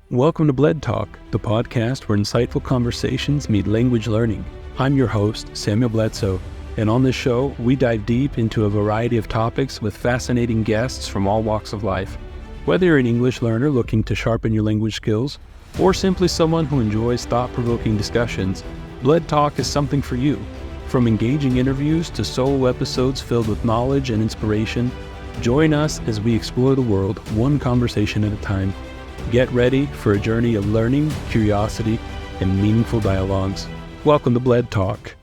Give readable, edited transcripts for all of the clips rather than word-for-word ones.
Welcome to Bled Talk, the podcast where insightful conversations meet language learning. I'm your host, Samuel Bledsoe, and on this show, we dive deep into a variety of topics with fascinating guests from all walks of life. Whether you're an English learner looking to sharpen your language skills, or simply someone who enjoys thought-provoking discussions, Bled Talk is something for you. From engaging interviews to solo episodes filled with knowledge and inspiration, join us as we explore the world one conversation at a time. Get ready for a journey of learning, curiosity, and meaningful dialogues. Welcome to Bled Talk.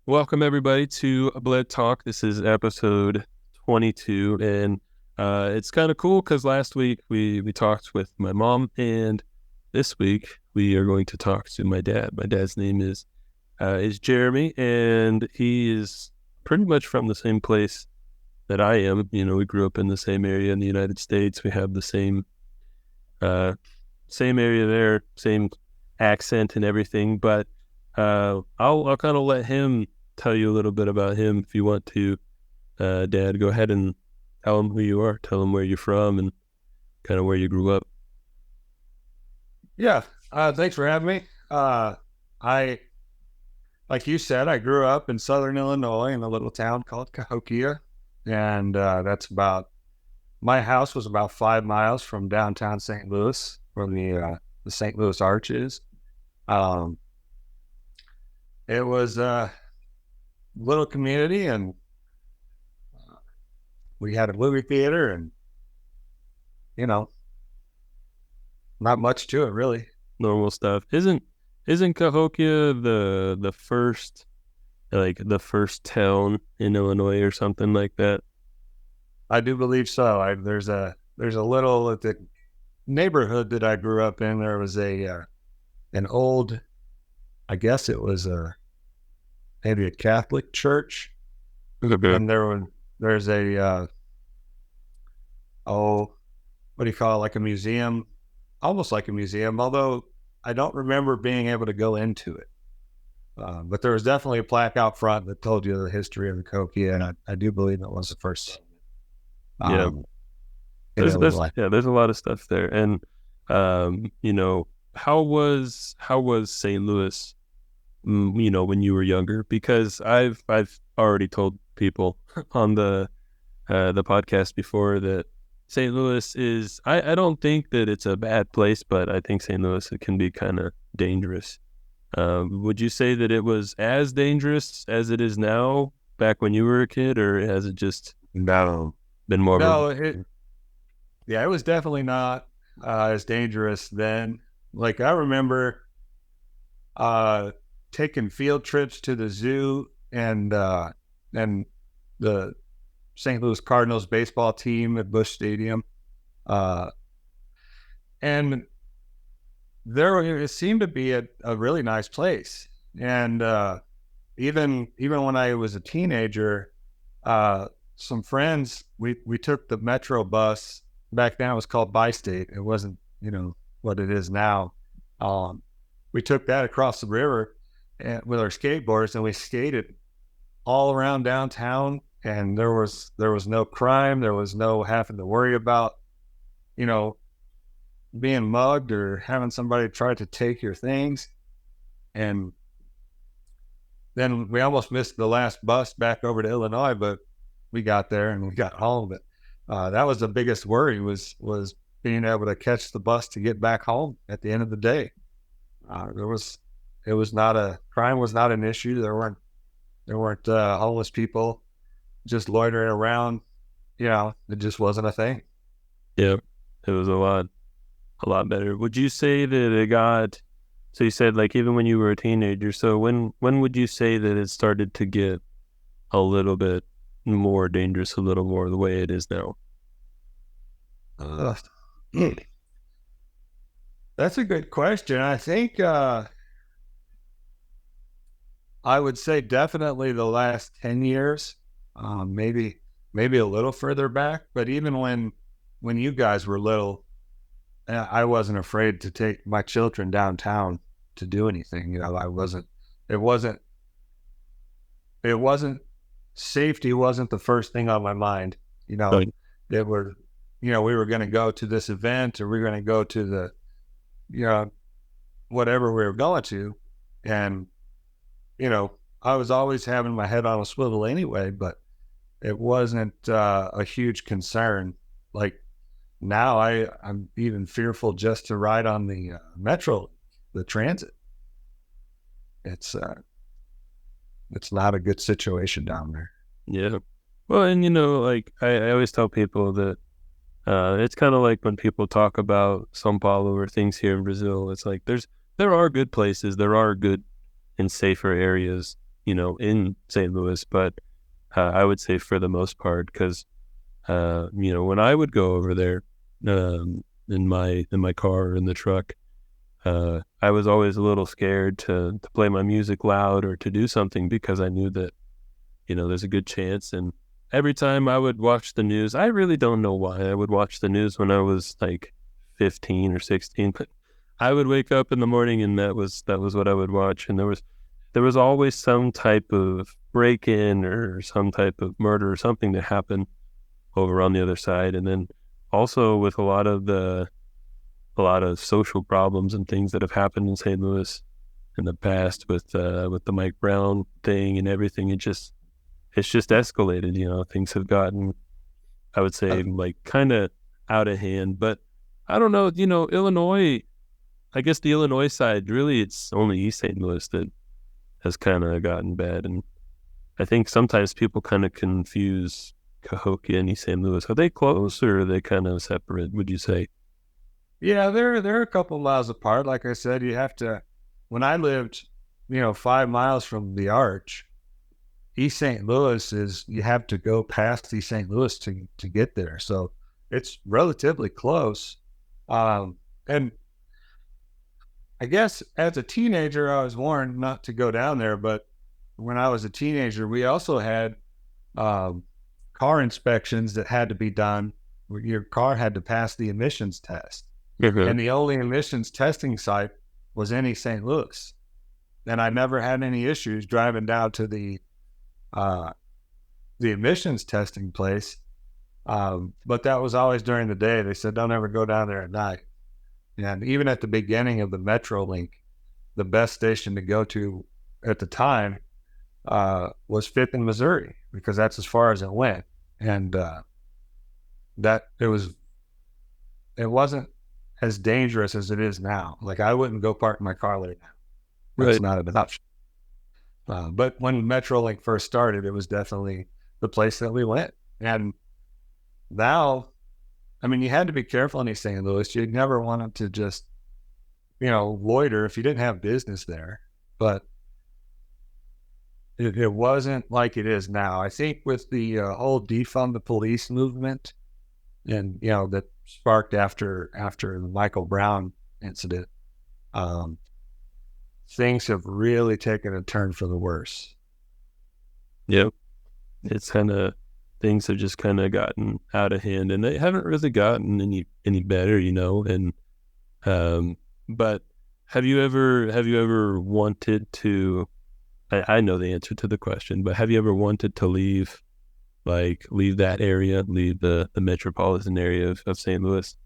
Welcome everybody to Bled Talk. This is episode 22, and it's kind of cool because last week we talked with my mom, and this week we are going to talk to my dad. My dad's name is Jeremy, and he is pretty much from the same place that I am. You know, we grew up in the same area in the United States. We have the same area there, same accent and everything, but I'll kind of let him tell you a little bit about him if you want to. Dad, go ahead and tell him who you are, tell him where you're from and kind of where you grew up. Yeah, thanks for having me. Like you said, I grew up in Southern Illinois in a little town called Cahokia, and my house was about 5 miles from downtown St. Louis, where the St. Louis Arch is. It was a little community, and we had a movie theater, and not much to it really. Normal stuff. Isn't Cahokia the first town in Illinois or something like that? I do believe so. There's a little at the neighborhood that I grew up in. There was an old, I guess it was maybe a Catholic church, and there's a what do you call it? Like a museum, almost like a museum. Although I don't remember being able to go into it, but there was definitely a plaque out front that told you the history of the Cahokia, and I do believe it was the first. There's a lot of stuff there, and how was St. Louis, when you were younger? Because I've already told people on the podcast before that St. Louis is, I don't think that it's a bad place, but I think St. Louis, it can be kind of dangerous. Would you say that it was as dangerous as it is now back when you were a kid, or has it just been more? It was definitely not as dangerous then. Like, I remember taking field trips to the zoo and the St. Louis Cardinals baseball team at Busch Stadium, and it seemed to be a really nice place. And even when I was a teenager, some friends, we took the Metro bus. Back then it was called Bi-State. It wasn't, what it is now. We took that across the river with our skateboards, and we skated all around downtown, and there was no crime. There was no having to worry about, being mugged or having somebody try to take your things. And then we almost missed the last bus back over to Illinois, but we got there and we got home. But that was the biggest worry was being able to catch the bus to get back home at the end of the day. Crime was not an issue. There weren't homeless people just loitering around. It just wasn't a thing. Yeah, it was a lot better. Would you say that it got, so you said like even when you were a teenager, so when would you say that it started to get a little bit more dangerous, a little more the way it is now? That's a good question. I think I would say definitely the last 10 years, maybe a little further back. But even when you guys were little, I wasn't afraid to take my children downtown to do anything. Safety wasn't the first thing on my mind. We were going to go to this event, or we were going to go to you know, whatever we were going to. And, I was always having my head on a swivel anyway, but it wasn't a huge concern. Like now I'm even fearful just to ride on the metro, the transit. It's not a good situation down there. Yeah. Well, and like I always tell people that it's kind of like when people talk about São Paulo or things here in Brazil. It's like there are good places, there are good and safer areas, in St. Louis, but I would say for the most part, because when I would go over there in my car or in the truck, I was always a little scared to play my music loud or to do something because I knew that there's a good chance. And every time I would watch the news, I really don't know why I would watch the news when I was like 15 or 16, but I would wake up in the morning and that was what I would watch. And there was always some type of break-in or some type of murder or something that happened over on the other side. And then also with a lot of social problems and things that have happened in St. Louis in the past with the Mike Brown thing and everything, it's just escalated. Things have gotten, I would say, like kind of out of hand. But I don't know, Illinois, I guess the Illinois side, really it's only East St. Louis that has kind of gotten bad. And I think sometimes people kind of confuse Cahokia and East St. Louis. Are they close or are they kind of separate, would you say? Yeah, they're a couple miles apart. Like I said, you have to, when I lived, 5 miles from the Arch, East St. Louis you have to go past East St. Louis to get there. So it's relatively close. And I guess as a teenager, I was warned not to go down there. But when I was a teenager, we also had car inspections that had to be done. Your car had to pass the emissions test. Mm-hmm. And the only emissions testing site was in East St. Louis. And I never had any issues driving down to the emissions testing place. But that was always during the day. They said, don't ever go down there at night. And even at the beginning of the Metrolink, the best station to go to at the time was Fifth and Missouri, because that's as far as it went. And it wasn't as dangerous as it is now. Like I wouldn't go park my car there now. That's not an option. But when Metrolink first started, it was definitely the place that we went. And now, I mean, you had to be careful in East St. Louis. You'd never want to just, loiter if you didn't have business there. But it wasn't like it is now. I think with the whole defund the police movement, and that sparked after the Michael Brown incident, things have really taken a turn for the worse. Yep. It's things have just kind of gotten out of hand, and they haven't really gotten any better, and but have you ever wanted to, I know the answer to the question, but have you ever wanted to leave that area, leave the metropolitan area of St. Louis?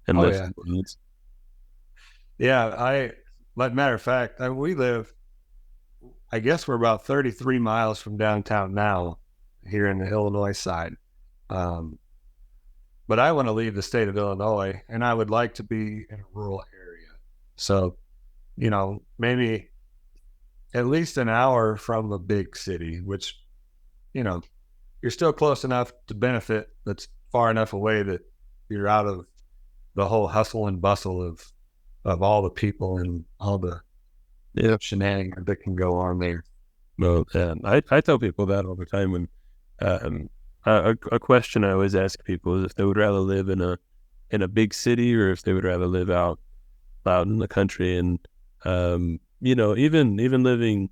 And But matter of fact, we live, I guess we're about 33 miles from downtown now, here in the Illinois side. But I want to leave the state of Illinois, and I would like to be in a rural area. So, maybe at least an hour from a big city, which, you're still close enough to benefit, that's far enough away that you're out of the whole hustle and bustle of all the people and all the shenanigans that can go on there. Well, I tell people that all the time. When a question I always ask people is if they would rather live in a big city or if they would rather live out in the country. And even living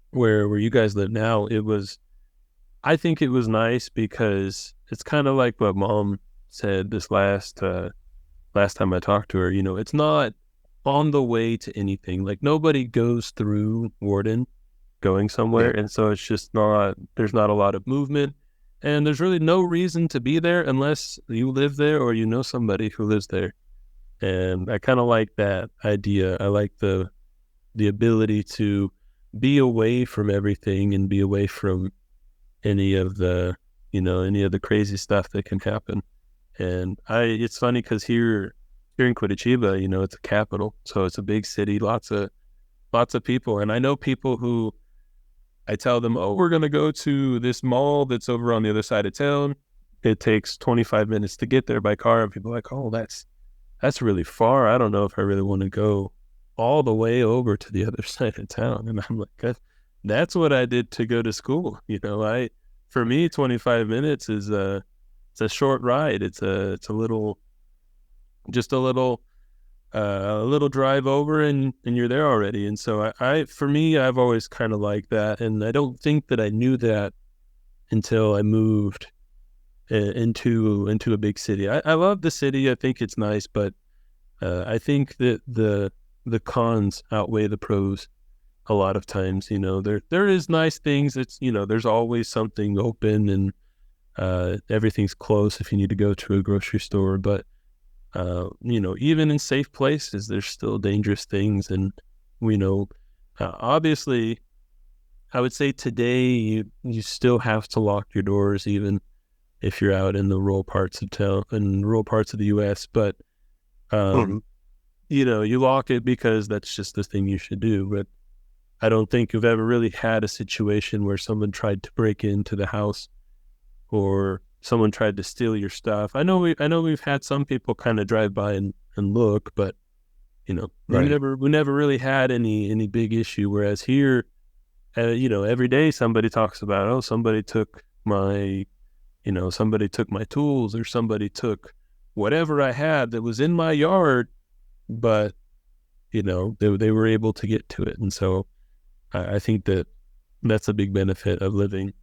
where you guys live now, I think it was nice because it's kind of like what Mom said this last time I talked to her. It's not on the way to anything. Like nobody goes through Warden going somewhere, and so it's just there's not a lot of movement, and there's really no reason to be there unless you live there or somebody who lives there. And I kind of like that idea. I like the ability to be away from everything and be away from any of the, any of the crazy stuff that can happen. And it's funny because here in Curitiba, it's a capital, so it's a big city, lots of people. And I know people who I tell them, oh, we're going to go to this mall that's over on the other side of town. It takes 25 minutes to get there by car. And people are like, oh, that's really far. I don't know if I really want to go all the way over to the other side of town. And I'm like, that's what I did to go to school. For me, 25 minutes is it's a short ride. It's a little drive over and you're there already. And so for me, I've always kind of liked that. And I don't think that I knew that until I moved into a big city. I love the city. I think it's nice, but I think that the cons outweigh the pros a lot of times. There is nice things. It's, there's always something open and everything's close if you need to go to a grocery store. But, even in safe places, there's still dangerous things. And, obviously, I would say today you still have to lock your doors, even if you're out in the rural parts of town and rural parts of the U.S. But, you lock it because that's just the thing you should do. But I don't think you've ever really had a situation where someone tried to break into the house or someone tried to steal your stuff. I know we've had some people kind of drive by and look, but Right. we never really had any big issue. Whereas here, every day somebody talks about, oh, somebody took my tools, or somebody took whatever I had that was in my yard, but they were able to get to it. And so I think that that's a big benefit of living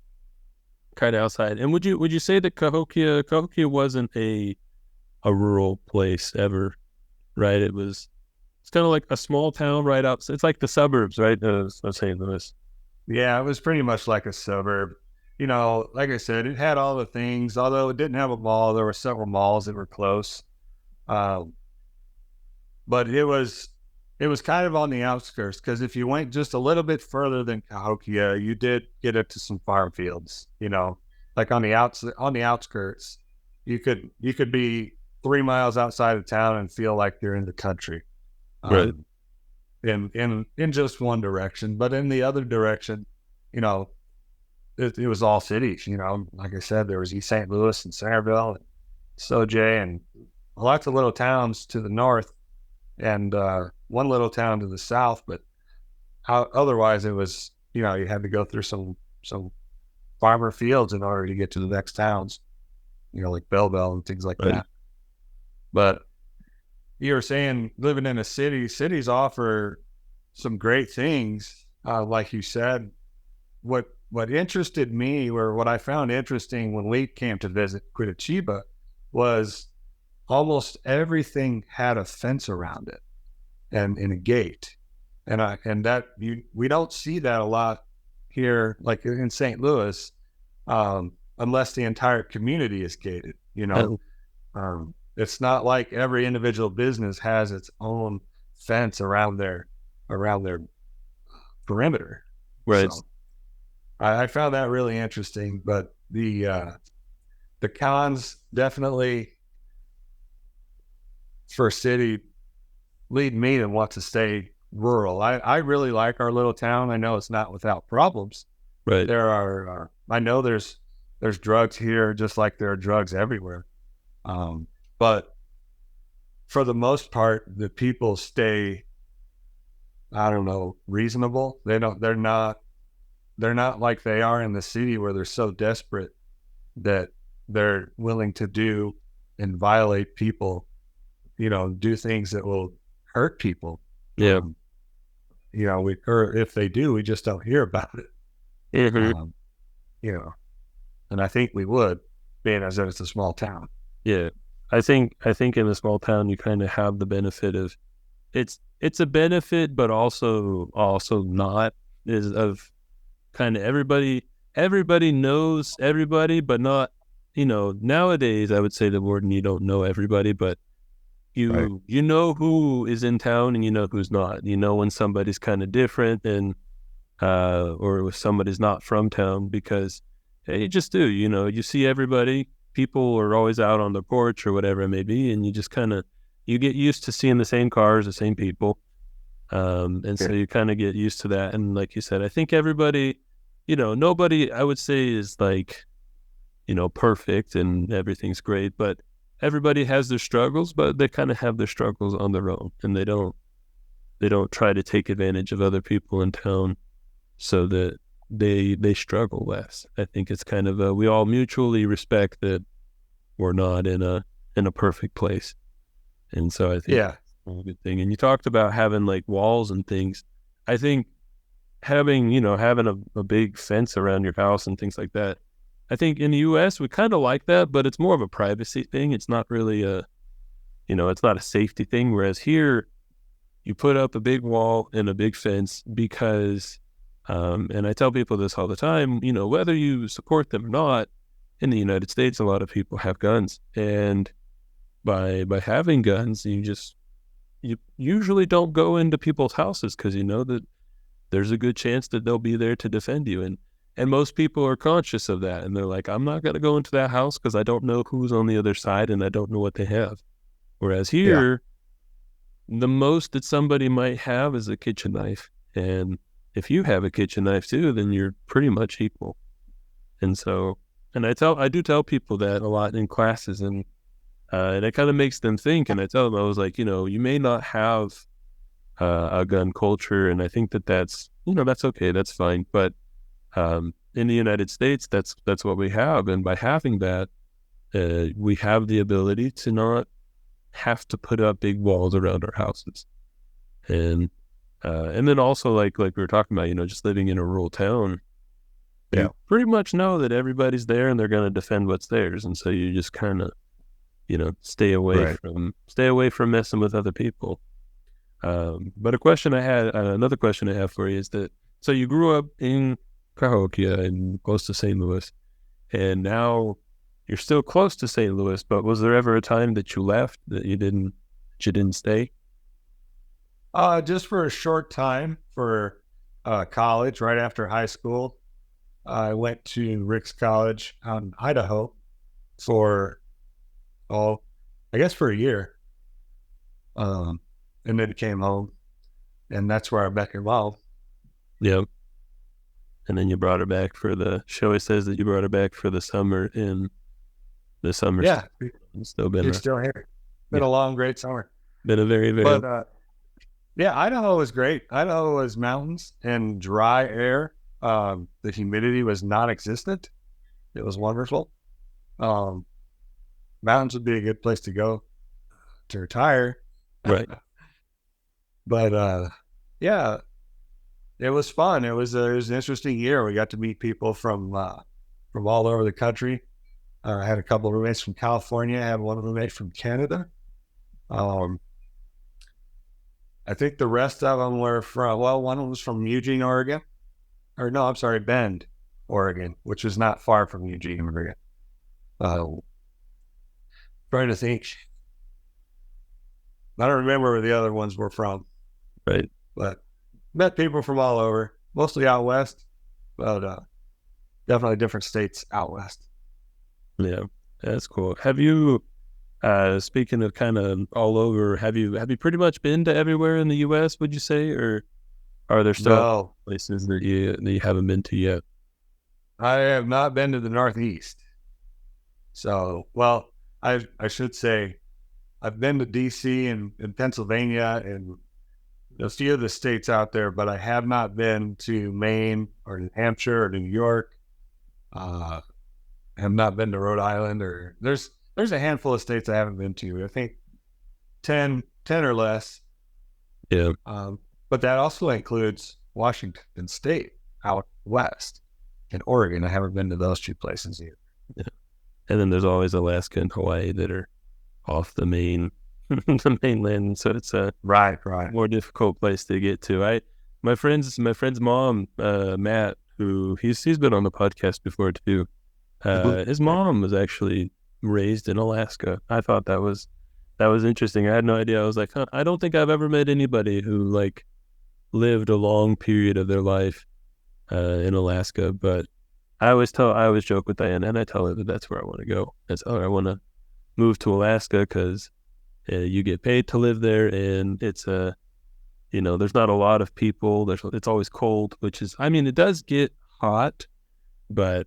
kind of outside. And would you say that Cahokia wasn't a rural place ever, right? It's kind of like a small town right outside. It's like the suburbs, right? Of St. Louis. Yeah, it was pretty much like a suburb. Like I said, it had all the things. Although it didn't have a mall, there were several malls that were close. Um, but it was kind of on the outskirts, because if you went just a little bit further than Cahokia, you did get into some farm fields. Like on the outskirts, you could be 3 miles outside of town and feel like you're in the country. Right. In just one direction, but in the other direction, it was all cities. Like I said, there was East St. Louis and Centerville and Sauget and lots of little towns to the north, and one little town to the south. But otherwise, it was, you had to go through some farmer fields in order to get to the next towns, like Belleville and things like that. But you were saying living in a city, cities offer some great things. Like you said, what interested me, or what I found interesting when we came to visit Curitiba, was almost everything had a fence around it and a gate. And we don't see that a lot here, like in St. Louis, unless the entire community is gated. It's not like every individual business has its own fence around their perimeter. Right. So I found that really interesting. But the cons definitely for a city lead me to want to stay rural. I really like our little town. I know it's not without problems. Right. There are I know there's drugs here, just like there are drugs everywhere. But for the most part, the people stay, I don't know, reasonable. They're not like they are in the city, where they're so desperate that they're willing to do and violate people, do things that will hurt people. Yeah. Or if they do, we just don't hear about it. Mm-hmm. And I think we would, being as that it's a small town. Yeah. I think in a small town, you kind of have the benefit of it's a benefit, but also not, is of kind of everybody knows everybody, but not, nowadays I would say the word, you don't know everybody, but you know who is in town and you know who's not. You know when somebody's kind of different and or if somebody's not from town, because you just do. You know, you see everybody. People are always out on the porch or whatever it may be, and you just kind of you get used to seeing the same cars, the same people, and so you kind of get used to that. And like you said, I think everybody, you know, nobody I would say is like, you know, perfect and everything's great, but everybody has their struggles, but they kind of have their struggles on their own, and they don't try to take advantage of other people in town so that they struggle less. I think it's kind of we all mutually respect that we're not in a perfect place, and so I think that's a good thing. And you talked about having like walls and things. I think having a big fence around your house and things like that. I think in the U.S. we kind of like that, but it's more of a privacy thing. It's not really it's not a safety thing. Whereas here, you put up a big wall and a big fence because, and I tell people this all the time, you know, whether you support them or not, in the United States, a lot of people have guns. And by having guns, you usually don't go into people's houses because you know that there's a good chance that they'll be there to defend you. And most people are conscious of that. And they're like, I'm not going to go into that house because I don't know who's on the other side and I don't know what they have. Whereas here, the most that somebody might have is a kitchen knife. And if you have a kitchen knife too, then you're pretty much equal. And so, and I do tell people that a lot in classes, and it kind of makes them think. And I tell them, I was like, you know, you may not have a gun culture, and I think that's okay, that's fine. But in the United States, that's what we have. And by having that, we have the ability to not have to put up big walls around our houses. And then also like we were talking about, you know, just living in a rural town, you pretty much know that everybody's there and they're going to defend what's theirs. And so you just kind of, you know, stay away from messing with other people. But another question I have for you is that, so you grew up in Cahokia and close to St. Louis, and now you're still close to St. Louis, but was there ever a time that you left, that you didn't stay? Just for a short time for college, right after high school. I went to Ricks College out in Idaho for, I guess for a year. And then came home, and that's where I met your mom. Yep. And then you brought her back she always says that you brought her back for the summer, in the summer. Yeah. It's still been You're still here. Been a long, great summer. Been a very, very... But, Idaho was great. Idaho was mountains and dry air. The humidity was non-existent. It was wonderful. Mountains would be a good place to go to retire. Right. But, it was fun. It was an interesting year. We got to meet people from all over the country. I had a couple of roommates from California. I had one roommate from Canada. I think the rest of them were one was from Eugene, Oregon. Or no, I'm sorry, Bend, Oregon, which is not far from Eugene, Oregon. Trying to think. I don't remember where the other ones were from. Right. But met people from all over, mostly out west, but definitely different states out west. Yeah, that's cool. Have you, speaking of kind of all over, have you pretty much been to everywhere in the U.S., would you say, or are there still places that you haven't been to yet? I have not been to the Northeast. So, well, I should say I've been to D.C. and Pennsylvania and a few of the states out there, but I have not been to Maine or New Hampshire or New York. I have not been to Rhode Island, or there's a handful of states I haven't been to. I think 10 or less. Yeah. But that also includes Washington State out west and Oregon. I haven't been to those two places either. Yeah. And then there's always Alaska and Hawaii that are off the the mainland, so it's a more difficult place to get to. My friend's mom, Matt, who he's been on the podcast before too. His mom was actually raised in Alaska. I thought that was That was interesting. I had no idea. I was like, huh, I don't think I've ever met anybody who like lived a long period of their life in Alaska. But I always joke with Diana, and I tell her that that's where I want to go. I want to move to Alaska because you get paid to live there, and it's there's not a lot of people. It's always cold, it does get hot, but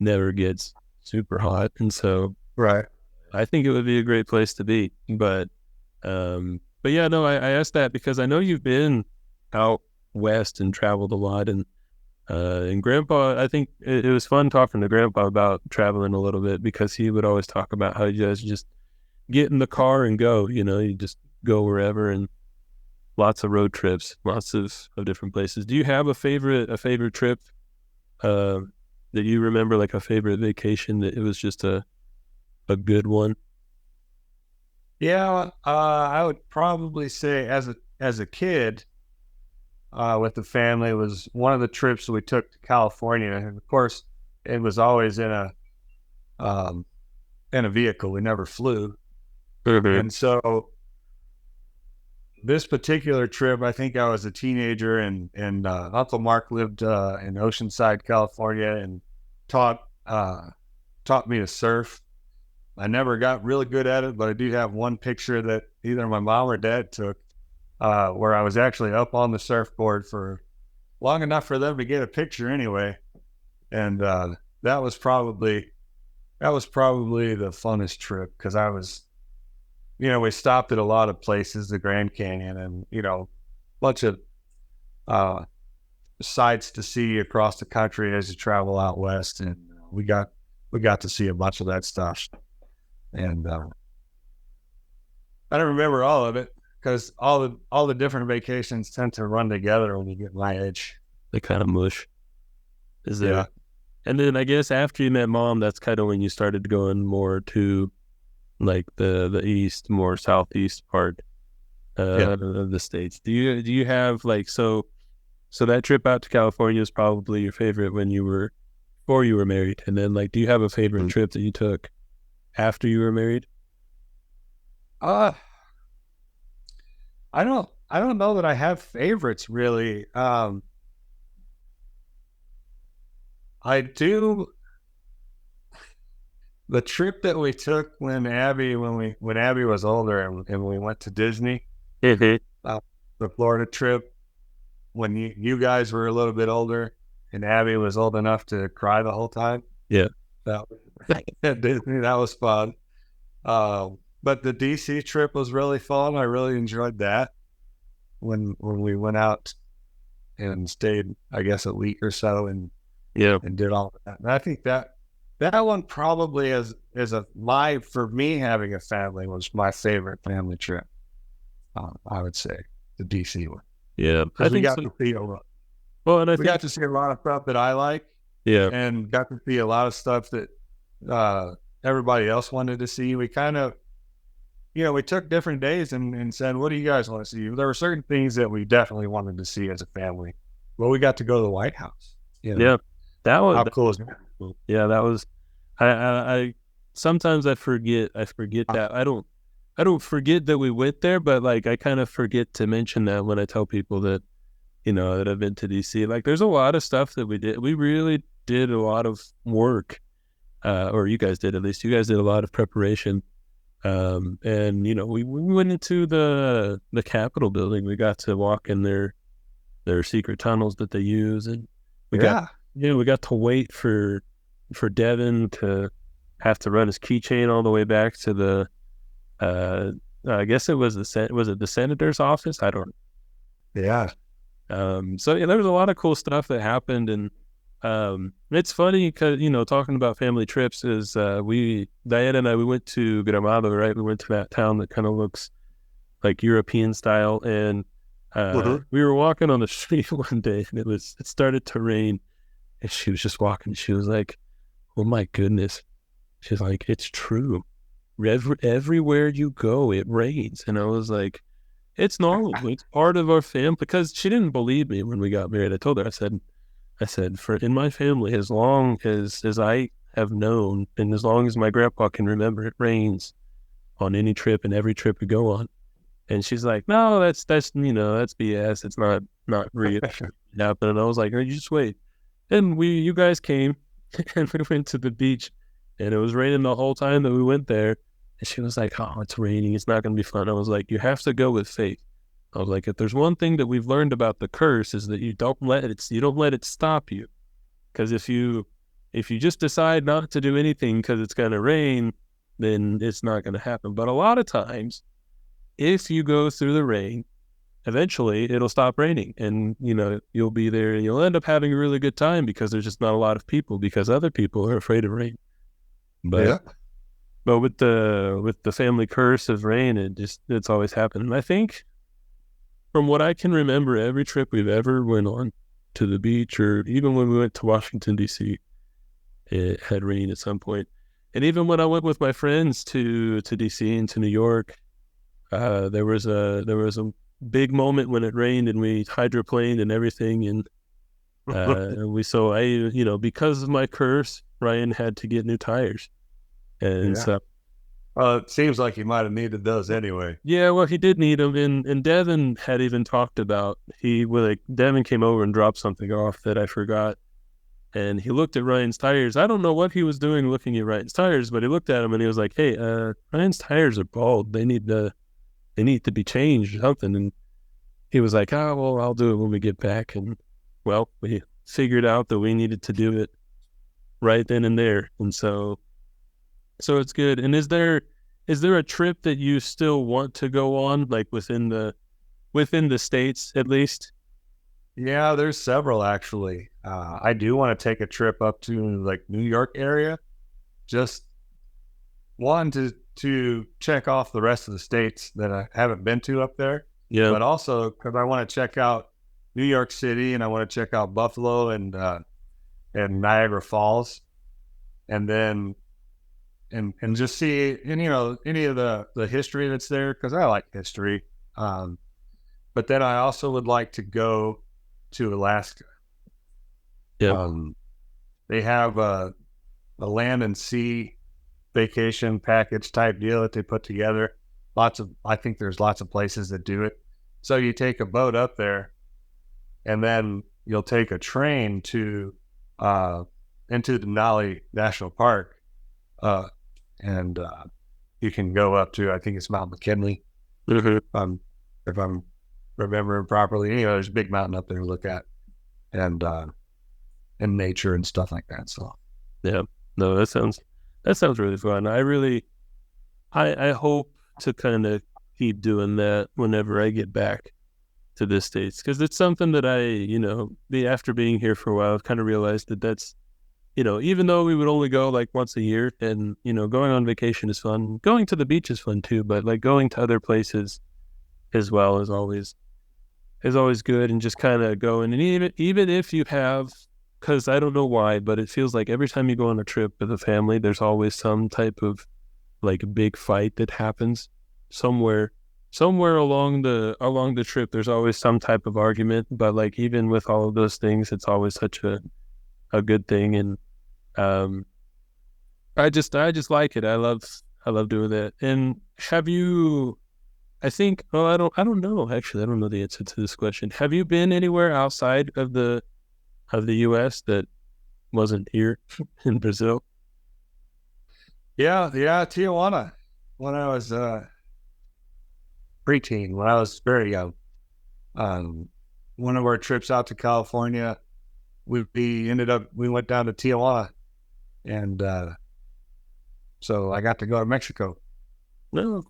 never gets super hot, and so Right. I think it would be a great place to be. But yeah, no, I asked that because I know you've been out west and traveled a lot, and Grandpa, I think it was fun talking to Grandpa about traveling a little bit because he would always talk about how you guys just get in the car and go, you just go wherever, and lots of road trips, lots of different places. Do you have a favorite trip that you remember, like a favorite vacation that it was just a good one? Yeah, I would probably say as a kid, with the family, it was one of the trips we took to California, and of course, it was always um, in a vehicle. We never flew, and so this particular trip, I think I was a teenager, and Uncle Mark lived in Oceanside, California, and taught taught me to surf. I never got really good at it, but I do have one picture that either my mom or dad took where I was actually up on the surfboard for long enough for them to get a picture anyway. And that was probably the funnest trip because I was, we stopped at a lot of places, the Grand Canyon, and a bunch of sights to see across the country as you travel out west, and we got to see a bunch of that stuff. And I don't remember all of it because all the different vacations tend to run together when you get my age. They kind of mush. Is there? Yeah. And then I guess after you met Mom, that's kind of when you started going more to like the east, more southeast part of the States. Do you have like so that trip out to California is probably your favorite before you were married, and then like do you have a favorite trip that you took after you were married? I don't know that I have favorites really. I do. The trip that we took when Abby was older and we went to Disney, the Florida trip when you guys were a little bit older and Abby was old enough to cry the whole time. Yeah, that at Disney, that was fun. But the DC trip was really fun. I really enjoyed that when we went out and stayed, I guess, a week or so and did all of that. And I think that one probably for me having a family was my favorite family trip. I would say the DC one. Yeah, I think we got to see got to see a lot of stuff that I like. Yeah, and got to see a lot of stuff that everybody else wanted to see. We kind of, we took different days and said, what do you guys want to see? There were certain things that we definitely wanted to see as a family. Well, we got to go to the White House. Yeah, that was how cool is that? Yeah, that was. I sometimes I forget that I don't forget that we went there, but like I kind of forget to mention that when I tell people that that I've been to DC. Like there's a lot of stuff that we did. We really did a lot of work, or you guys did at least. You guys did a lot of preparation, and we went into the Capitol building. We got to walk in their secret tunnels that they use, and we got to wait for Devin to have to run his keychain all the way back to the I guess it was the senator's office. I don't know. Yeah. So there was a lot of cool stuff that happened, and it's funny because talking about family trips is Diana and I, we went to Gramado, right? We went to that town that kind of looks like European style, and we were walking on the street one day, and it started to rain, and she was just walking. She was like, "Oh my goodness," she's like, "It's true. Everywhere you go, it rains." And I was like, it's normal. It's part of our family, because she didn't believe me when we got married. I told her, I said, for in my family, as long as I have known, and as long as my grandpa can remember, it rains on any trip and every trip we go on. And she's like, no, that's BS. It's not real happen. And I was like, hey, you just wait. And you guys came and we went to the beach and it was raining the whole time that we went there. And she was like, oh, it's raining. It's not going to be fun. I was like, you have to go with faith. I was like, if there's one thing that we've learned about the curse is that you don't let it stop you. Because if you just decide not to do anything because it's going to rain, then it's not going to happen. But a lot of times, if you go through the rain, eventually it'll stop raining and, you'll be there and you'll end up having a really good time because there's just not a lot of people because other people are afraid of rain. But with the family curse of rain, it's always happened. And I think from what I can remember, every trip we've ever went on to the beach or even when we went to Washington, D.C., it had rain at some point. And even when I went with my friends to D.C. and to New York, there was a big moment when it rained and we hydroplaned and everything. And because of my curse, Ryan had to get new tires. And so it seems like he might have needed those anyway. Yeah, well, he did need them. And Devin had even talked about, Devin came over and dropped something off that I forgot. And he looked at Ryan's tires. I don't know what he was doing looking at Ryan's tires, but he looked at him and he was like, hey, Ryan's tires are bald. They need to be changed or something. And he was like, oh, well, I'll do it when we get back. And, well, we figured out that we needed to do it right then and there. And so it's good. And is there a trip that you still want to go on, like within the States at least? Yeah, there's several actually. I do want to take a trip up to like New York area. Just one to check off the rest of the states that I haven't been to up there. Yeah. But also because I want to check out New York City and I want to check out Buffalo and Niagara Falls, and then and just see any of the history that's there because I like history. But then I also would like to go to Alaska. Yeah. They have a land and sea vacation package type deal that they put together. I think there's lots of places that do it. So you take a boat up there and then you'll take a train to into Denali National Park. And you can go up to, I think it's Mount McKinley. Mm-hmm. If I'm remembering properly, there's a big mountain up there to look at and nature and stuff like that. So, yeah, no, that sounds really fun. I hope to kind of keep doing that whenever I get back to the States, because it's something that after being here for a while, I've kind of realized that's, even though we would only go like once a year and, going on vacation is fun, going to the beach is fun too, but like going to other places as well is always good, and just kind of going. And even if you have, because I don't know why, but it feels like every time you go on a trip with a family, there's always some type of like big fight that happens somewhere along the trip. There's always some type of argument, but like even with all of those things, it's always such a good thing. And I just like it. I love doing that. And have you, I think, well, I don't know, actually, I don't know the answer to this question. Have you been anywhere outside of the US that wasn't here in Brazil? Yeah, Tijuana. When I was preteen, when I was very young, one of our trips out to California, we went down to Tijuana, and so I got to go to Mexico. No.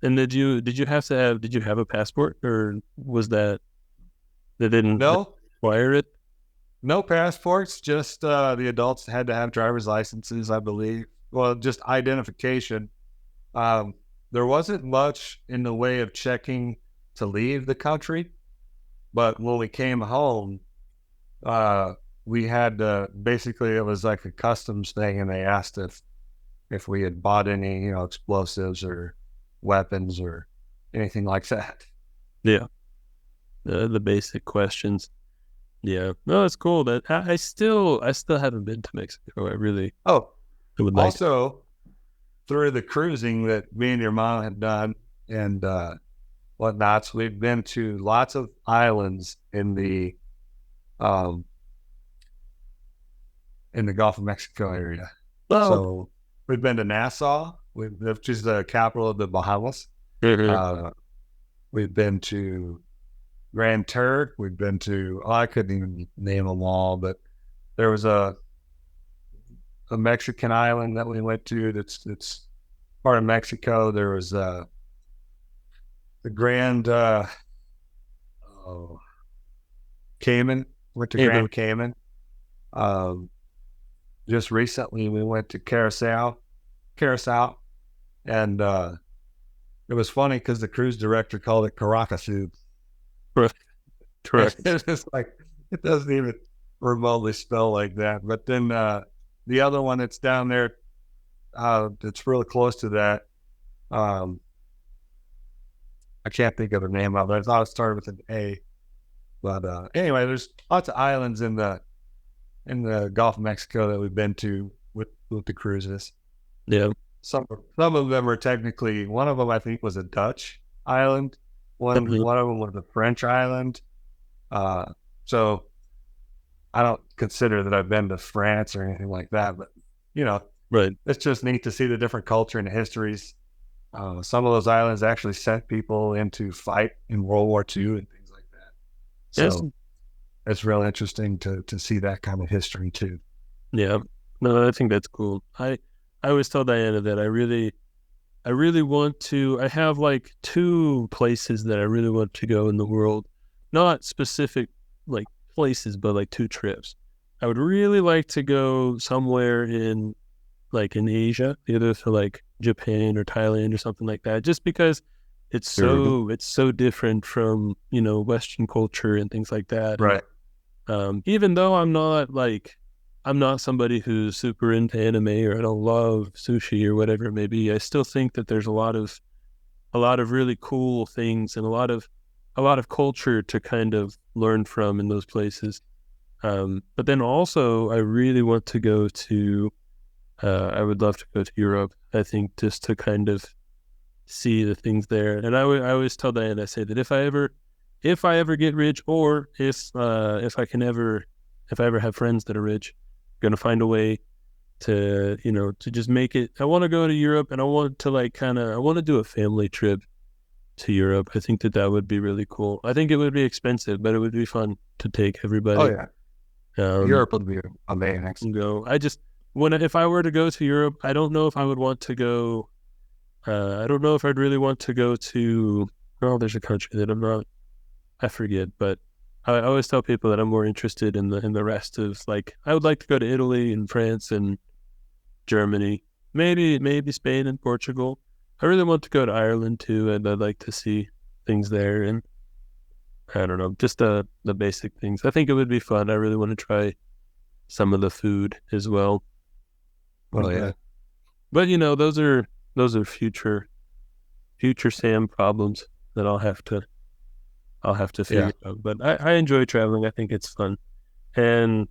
And did you have a passport, or was that they didn't require it? No passports, just the adults had to have driver's licenses, I believe. Well, just identification. There wasn't much in the way of checking to leave the country, but when we came home, we had basically, it was like a customs thing, and they asked if we had bought any, explosives or weapons or anything like that. Yeah, the basic questions. Yeah, no, it's cool. That I still haven't been to Mexico. I really would like also through the cruising that me and your mom had done and whatnot, so we've been to lots of islands um, in the Gulf of Mexico area. Oh, So we've been to Nassau, which is the capital of the Bahamas. We've been to Grand Turk. We've been to, I couldn't even name them all, but there was a Mexican island that we went to that's part of Mexico. There was the Grand Cayman. Went to Grand Cayman. Just recently we went to Curacao, and it was funny because the cruise director called it Caracasú. correct. It's just like, it doesn't even remotely spell like that. But then the other one that's down there, that's really close to that. I can't think of the name of it. I thought it started with an A. But anyway, there's lots of islands in the Gulf of Mexico that we've been to with the cruises. Yeah. Some of them are technically, one of them I think was a Dutch island. One of them was a French island. So I don't consider that I've been to France or anything like that, but Right. it's just neat to see the different culture and histories. Some of those islands actually sent people into fight in World War II and things like that. So Yes. it's real interesting to see that kind of history too. Yeah. No, I think that's cool. I always tell Diana that I really want to, I have like 2 places that I really want to go in the world. Not specific like places, but like 2 trips. I would really like to go somewhere in Asia, either to like Japan or Thailand or something like that, just because it's so different from, Western culture and things like that. Right. Even though I'm not somebody who's super into anime, or I don't love sushi or whatever it may be, I still think that there's a lot of really cool things and a lot of culture to kind of learn from in those places. But then also I really want to go to, I would love to go to Europe, I think, just to kind of see the things there. And I always tell Diana, I say that if I ever get rich, or if I ever have friends that are rich, I'm going to find a way to, to just make it. I want to go to Europe, and I want to I want to do a family trip to Europe. I think that would be really cool. I think it would be expensive, but it would be fun to take everybody. Oh yeah. Europe would be amazing. Go. If I were to go to Europe, I don't know if I would want to go. I don't know if I'd really want to go to. Well, there's a country that I forget, but I always tell people that I'm more interested in the rest of, I would like to go to Italy and France and Germany, maybe Spain and Portugal. I really want to go to Ireland too, and I'd like to see things there, and I don't know, just the basic things. I think it would be fun. I really want to try some of the food as well. Oh yeah. But those are future Sam problems that I'll have to figure out. But I enjoy traveling. I think it's fun. And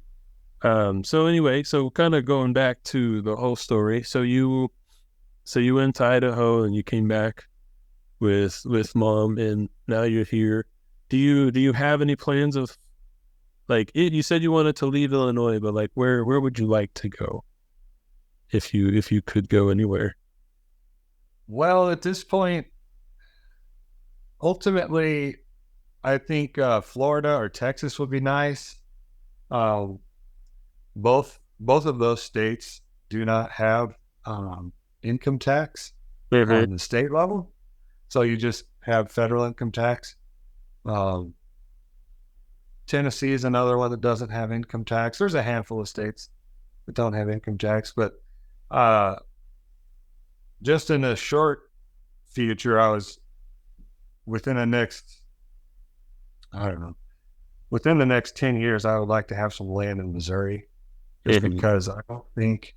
so anyway, so kind of going back to the whole story. So you went to Idaho and you came back with Mom, and now you're here. Do you have any plans of, you said you wanted to leave Illinois, but where would you like to go if you could go anywhere? Well, at this point, ultimately, I think Florida or Texas would be nice. Both of those states do not have income tax on the state level, so you just have federal income tax. Tennessee is another one that doesn't have income tax. There's a handful of states that don't have income tax, but just in a short future, within the next 10 years, I would like to have some land in Missouri, just because I don't think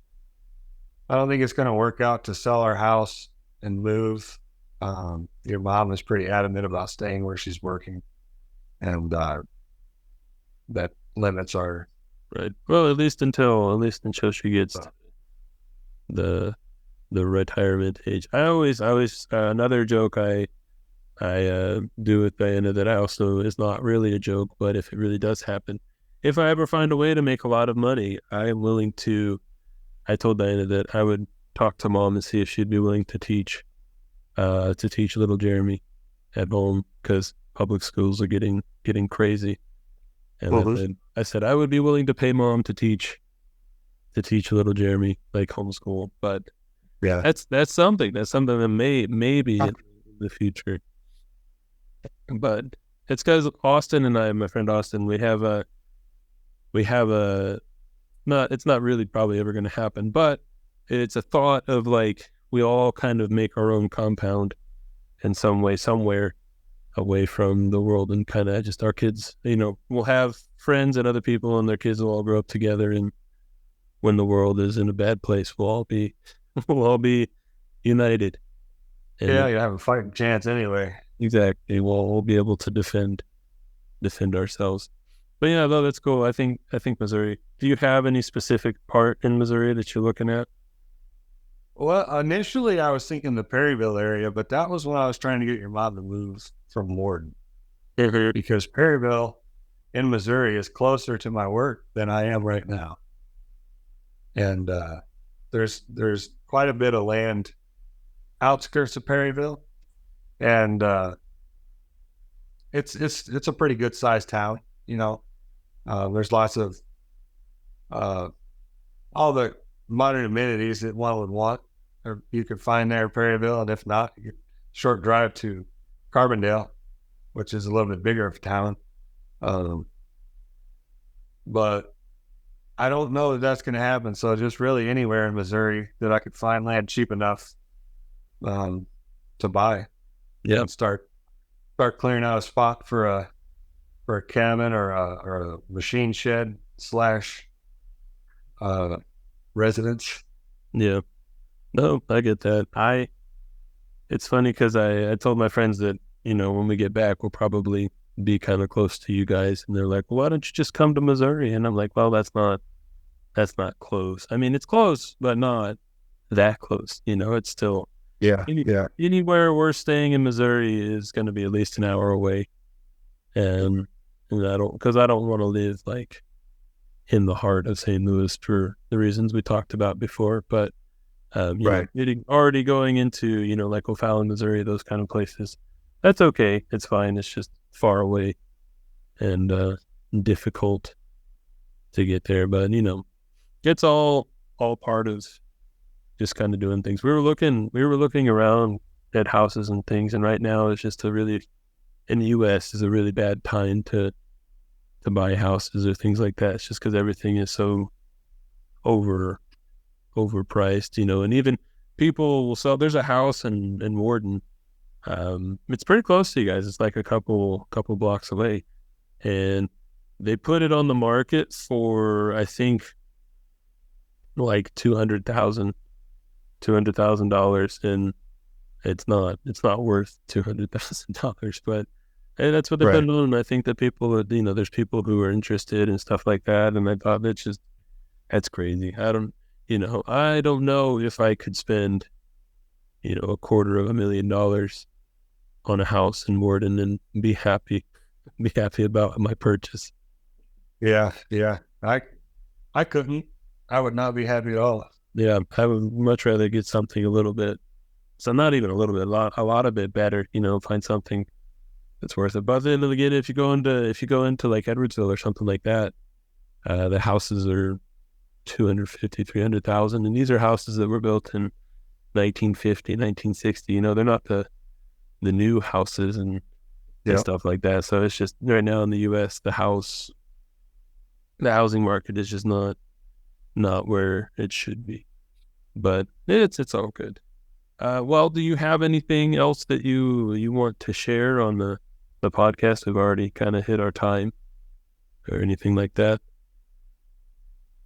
it's going to work out to sell our house and move. Your mom is pretty adamant about staying where she's working, and that limits our right. Well, at least until she gets the the retirement age. I always another joke I do with Diana that I also is not really a joke, but if it really does happen, if I ever find a way to make a lot of money, I am willing to. I told Diana that I would talk to Mom and see if she'd be willing to teach little Jeremy at home, because public schools are getting crazy. And I said I would be willing to pay Mom to teach little Jeremy, like homeschool. But Yeah. that's something that maybe in the future. But it's because Austin and I, my friend Austin, we have a not, it's not really probably ever going to happen, but it's a thought of like we all kind of make our own compound in some way somewhere away from the world, and kind of just our kids, we'll have friends and other people, and their kids will all grow up together, and when the world is in a bad place, we'll all be united. And Yeah, you have a fighting chance anyway. Exactly. We'll be able to defend ourselves. But yeah, no, that's cool. I think Missouri. Do you have any specific part in Missouri that you're looking at? Well, initially I was thinking the Perryville area, but that was when I was trying to get your mom to move from Warden, because Perryville in Missouri is closer to my work than I am right now. And there's quite a bit of land outskirts of Perryville, and it's a pretty good sized town. There's lots of all the modern amenities that one would want, or you could find there in Perryville, and if not, short drive to Carbondale, which is a little bit bigger of a town. But I don't know that that's going to happen. So just really anywhere in Missouri that I could find land cheap enough to buy. Yeah. And start clearing out a spot for a cabin or a machine shed / residence. Yeah. No, I get that. It's funny because I told my friends that, when we get back, we'll probably be kind of close to you guys. And they're like, well, why don't you just come to Missouri? And I'm like, well, that's not close. I mean, it's close, but not that close. It's still, anywhere we're staying in Missouri is going to be at least an hour away. And I don't want to live like in the heart of St. Louis for the reasons we talked about before. But, Right. Already going into, like O'Fallon, Missouri, those kind of places, that's okay. It's fine. It's just far away and difficult to get there. But, it's all part of just kind of doing things. We were looking around at houses and things, and right now it's just in the U.S. is a really bad time to buy houses or things like that. It's just because everything is so overpriced, and even people will sell. There's a house in Warden. It's pretty close to you guys. It's like a couple blocks away, and they put it on the market for, I think, like $200,000, and it's not worth $200,000, but hey, that's what they've been doing. I think that people, there's people who are interested and stuff like that, and I thought that's crazy. I don't know if I could spend, $250,000 on a house in Warden and be happy about my purchase. Yeah. I couldn't. I would not be happy at all. Yeah, I would much rather get something a little bit, so not even a little bit, a lot of it better, find something that's worth it. But then again, if you go into like Edwardsville or something like that, the houses are $250,000, $300,000, and these are houses that were built in 1950, 1960. They're not the new houses and stuff like that. So it's just right now in the U.S., the housing market is just not where it should be. But it's all good. Well, do you have anything else that you want to share on the podcast? We've already kind of hit our time, or anything like that.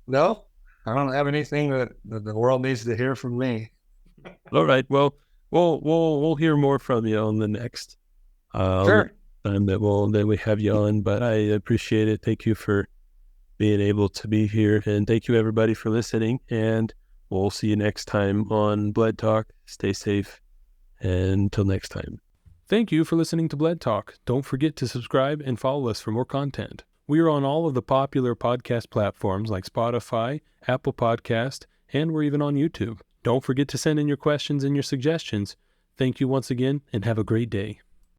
No, I don't have anything that the world needs to hear from me. All right. Well, we'll hear more from you on the next Sure. time that we have you on. But I appreciate it. Thank you for being able to be here, and thank you everybody for listening. And We'll see you next time on Bled Talk. Stay safe. And until next time. Thank you for listening to Bled Talk. Don't forget to subscribe and follow us for more content. We are on all of the popular podcast platforms like Spotify, Apple Podcast, and we're even on YouTube. Don't forget to send in your questions and your suggestions. Thank you once again, and have a great day.